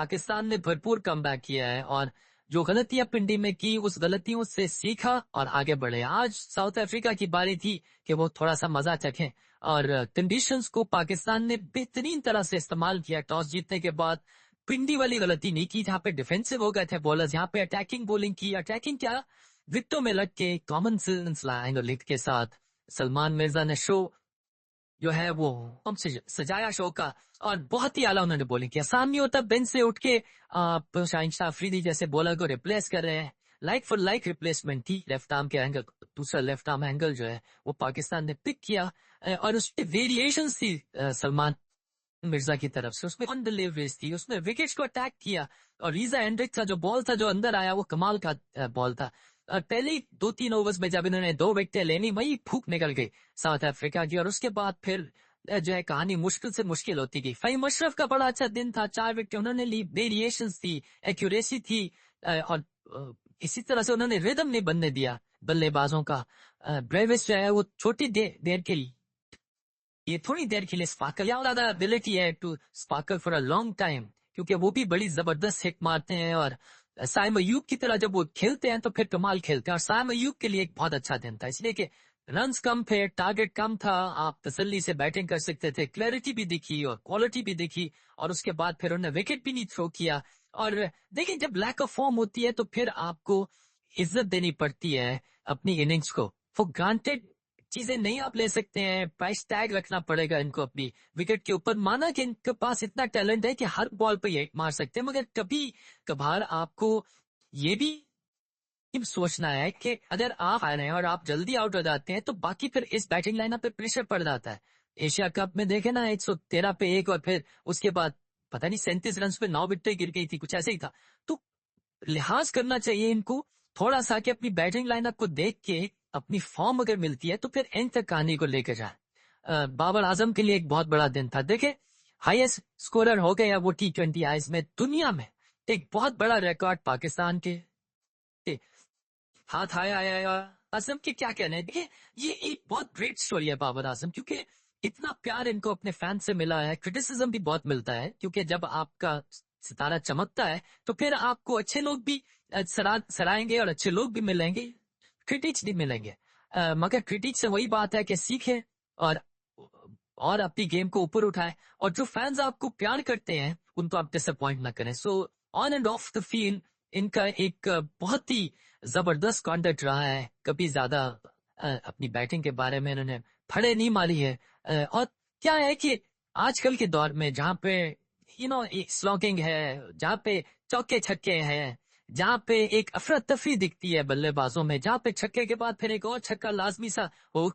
पाकिस्तान ने भरपूर कमबैक किया है और जो गलतियां पिंडी में की उस गलतियों से सीखा और आगे बढ़े। आज साउथ अफ्रीका की बारी थी कि वो थोड़ा सा मजा चखें और कंडीशंस को पाकिस्तान ने बेहतरीन तरह से इस्तेमाल किया। टॉस जीतने के बाद पिंडी वाली गलती नहीं की जहां पे डिफेंसिव हो गए थे बॉलर्स, यहाँ पे अटैकिंग बॉलिंग की। अटैकिंग क्या, विकेटों में लग के कॉमन सेंस लाएंगे लिख के साथ सलमान मिर्जा ने शो जो है वो हमसे सजाया शो का और बहुत ही आला उन्होंने बॉलिंग किया। आसान नहीं होता बेंच से उठ के आप शाहिन अफरीदी जैसे बॉलर को रिप्लेस कर रहे हैं। लाइक फॉर लाइक रिप्लेसमेंट थी। लेफ्ट आर्म के एंगल, दूसरा लेफ्ट आर्म एंगल जो है वो पाकिस्तान ने पिक किया और उसमें वेरिएशन थी सलमान मिर्जा की तरफ से। उसमें ऑन डिलीवरीज थी, उसने विकेट्स को अटैक किया और रीजा एंड्रिक का जो बॉल था जो अंदर आया वो कमाल का बॉल था। पहले 2-3 ओवर्स में जब इन्होंने 2 विकेटें लेनी वही फूक निकल गई साउथ अफ्रीका की और उसके बाद फिर जो है कहानी मुश्किल से मुश्किल होती गई। फहीम अशरफ का बड़ा अच्छा दिन था, 4 विकेट उन्होंने ली, वेरिएशंस थी, एक्यूरेसी थी और इसी तरह से उन्होंने रिदम नहीं बनने दिया बल्लेबाजों का। ब्रेविस जो है वो छोटी देर के लिए, ये थोड़ी देर के लिए स्पार्कल, या ज्यादा एबिलिटी है to sparkle for a long time, क्योंकि वो भी बड़ी जबरदस्त हिट मारते हैं और साइम अयूब की तरह जब वो खेलते हैं तो फिर कमाल खेलते हैं। और साइम अयूब के लिए एक बहुत अच्छा दिन था इसलिए कि रन्स कम थे, टारगेट कम था, आप तसल्ली से बैटिंग कर सकते थे, क्लैरिटी भी दिखी और क्वालिटी भी दिखी और उसके बाद फिर उन्होंने विकेट भी नहीं थ्रो किया। और देखिए जब लैक ऑफ फॉर्म होती है तो फिर आपको इज्जत देनी पड़ती है अपनी इनिंग्स को। फॉर ग्रांटेड चीजें नहीं आप ले सकते हैं, प्राइस टैग रखना पड़ेगा इनको अपनी विकेट के ऊपर। माना कि इनके पास इतना टैलेंट है कि हर बॉल पे ये मार सकते हैं, मगर कभी कभार आपको ये भी सोचना है कि अगर आप आ रहे हैं और आप जल्दी आउट हो जाते हैं तो बाकी फिर इस बैटिंग लाइनअप पे प्रेशर पड़ जाता है। एशिया कप में देखे ना 113 पे 1 और फिर उसके बाद पता नहीं 37 रन पे 9 विकेटें गिर गई थी, कुछ ऐसे ही था। तो लिहाज करना चाहिए इनको थोड़ा सा कि अपनी बैटिंग लाइनअप को देख के अपनी फॉर्म अगर मिलती है तो फिर एंड तक कहानी को लेकर जाए। बाबर आजम के लिए एक बहुत बड़ा दिन था। देखे हाईएस्ट स्कोरर हो गया वो T20 आईज में दुनिया में, एक बहुत बड़ा रिकॉर्ड पाकिस्तान के हाथ आया। आजम के क्या कहने हैं, देखिए ये एक बहुत ग्रेट स्टोरी है बाबर आजम, क्योंकि इतना प्यार इनको अपने फैन से मिला है। क्रिटिसिज्म भी बहुत मिलता है क्योंकि जब आपका सितारा चमकता है तो फिर आपको अच्छे लोग भी सराएंगे और अच्छे लोग भी मिलेंगे, क्रिटिक्स भी मिलेंगे। मगर क्रिटिक्स से वही बात है कि सीखे और अपनी गेम को ऊपर उठाए और जो फैंस आपको प्यार करते हैं उनको आप डिसअपॉइंट ना करें। So on end of the field इनका एक बहुत ही जबरदस्त कॉन्टेक्ट रहा है। कभी ज्यादा अपनी बैटिंग के बारे में इन्होंने फड़े नहीं मारी है। और क्या है कि आजकल के दौर में जहाँ पे स्लॉगिंग है, जहाँ पे चौके छक्के हैं, जहाँ पे एक अफरा तफरी दिखती है बल्लेबाजों में, जहाँ पे छक्के के बाद फिर एक और छक्का लाजमी सा हो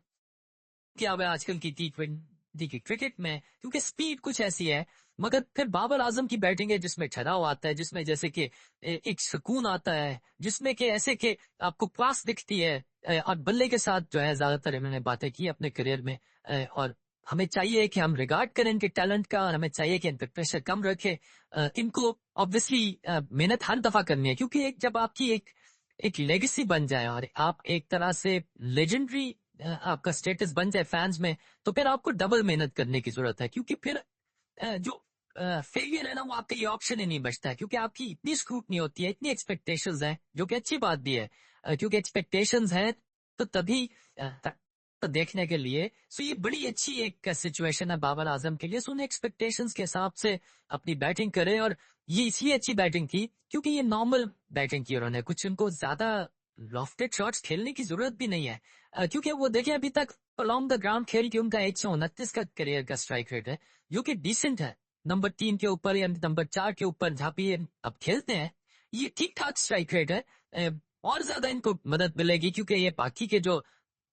क्या हुआ आजकल की T20 की क्रिकेट में, क्योंकि स्पीड कुछ ऐसी है। मगर फिर बाबर आजम की बैटिंग है जिसमें ठहराव आता है, जिसमें जैसे कि एक सुकून आता है, जिसमें कि ऐसे कि आपको क्लास दिखती है। और बल्ले के साथ जो है ज्यादातर इन्होंने बातें की अपने करियर में। और हमें चाहिए कि हम रिगार्ड करें इनके टैलेंट का और हमें चाहिए कि इन पर प्रेशर कम रखे। इनको ऑब्वियसली मेहनत हर दफा करनी है, क्योंकि जब आपकी एक लेगेसी बन जाए और आप एक तरह से लेजेंडरी आपका स्टेटस बन जाए फैंस में, तो फिर आपको डबल मेहनत करने की जरूरत है। क्योंकि फिर जो फेलियर है ना वो आपका ये ऑप्शन ही नहीं बचता है, क्योंकि आपकी इतनी स्क्रूटनी होती है, इतनी एक्सपेक्टेशंस हैं, जो कि अच्छी बात भी है। क्योंकि एक्सपेक्टेशंस हैं तो तभी तो देखने के लिए। सो ये बड़ी अच्छी एक सिचुएशन है बाबर आजम के लिए। सो उन एक्सपेक्टेशंस के हिसाब से अपनी बैटिंग करे और ये इसलिए अच्छी बैटिंग थी क्योंकि ये नॉर्मल बैटिंग की उन्होंने, कुछ उनको ज्यादा लॉफ्टेड शॉट्स खेलने की जरूरत भी नहीं है। क्योंकि वो देखें अभी तक अलोंग द ग्राउंड खेल के उनका 129 का करियर का स्ट्राइक रेट है, जो कि डिसेंट है। नंबर 3 के ऊपर या नंबर 4 के ऊपर जहाँ पे ये अब खेलते हैं ये ठीक ठाक स्ट्राइक रेट है। और ज्यादा इनको मदद मिलेगी क्योंकि ये बाकी के जो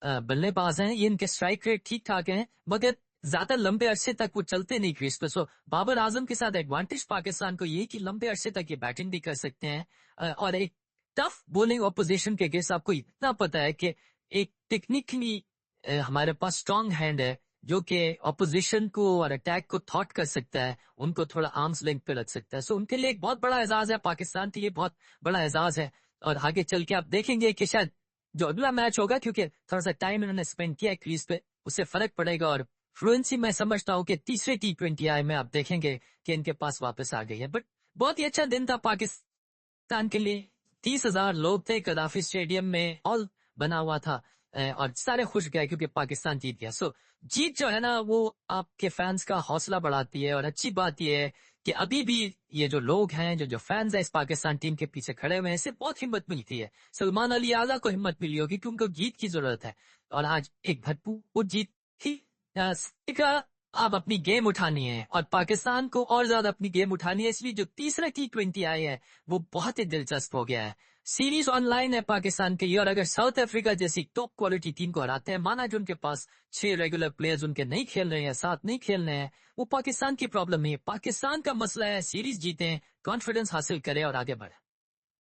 बल्लेबाज हैं ये इनके स्ट्राइक रेट ठीक ठाक हैं, मगर ज्यादा लंबे अरसे तक वो चलते नहीं क्रीज पे। सो बाबर आजम के साथ एडवांटेज पाकिस्तान को ये कि लंबे अरसे तक ये बैटिंग भी कर सकते हैं। और एक टफ बॉलिंग ऑपोजिशन के अगेंस्ट आपको इतना पता है कि एक टेक्निकली हमारे पास स्ट्रांग हैंड है जो कि ऑपोजिशन को और अटैक को थॉट कर सकता है, उनको थोड़ा आर्म्स लेंथ पे रख सकता है। सो उनके लिए एक बहुत बड़ा एजाज है, पाकिस्तान के लिए बहुत बड़ा एजाज है। और आगे चल के आप देखेंगे कि शायद जो अगला मैच होगा, क्योंकि थोड़ा सा टाइम इन्होंने स्पेंड किया है क्रीज पे, उससे फर्क पड़ेगा। और फ्लुएंसी मैं समझता हूँ कि तीसरे T20I में आप देखेंगे कि इनके पास वापस आ गई है। बट बहुत ही अच्छा दिन था पाकिस्तान के लिए। 30,000 लोग थे कदाफी स्टेडियम में, हॉल बना हुआ था और सारे खुश गए क्योंकि पाकिस्तान जीत गया। सो जीत जो है ना वो आपके फैंस का हौसला बढ़ाती है। और अच्छी बात यह है कि अभी भी ये जो लोग हैं, जो जो फैंस हैं इस पाकिस्तान टीम के पीछे खड़े हुए हैं, इससे बहुत हिम्मत मिलती है। सलमान अली आज़ा को हिम्मत मिली होगी क्योंकि उनको जीत की जरूरत है और आज एक भरपूर जीत ही का अब अपनी गेम उठानी है और पाकिस्तान को और ज्यादा अपनी गेम उठानी है। इसलिए जो तीसरा T20 आई है वो बहुत ही दिलचस्प हो गया है। सीरीज ऑनलाइन है पाकिस्तान के ये, और अगर साउथ अफ्रीका जैसी टॉप क्वालिटी टीम को हराते हैं, माना जो उनके पास 6 रेगुलर प्लेयर्स उनके नहीं खेल रहे हैं, 7 नहीं खेल रहे हैं, वो पाकिस्तान की प्रॉब्लम नहीं है। पाकिस्तान का मसला है सीरीज जीतें, कॉन्फिडेंस हासिल करें और आगे बढ़े।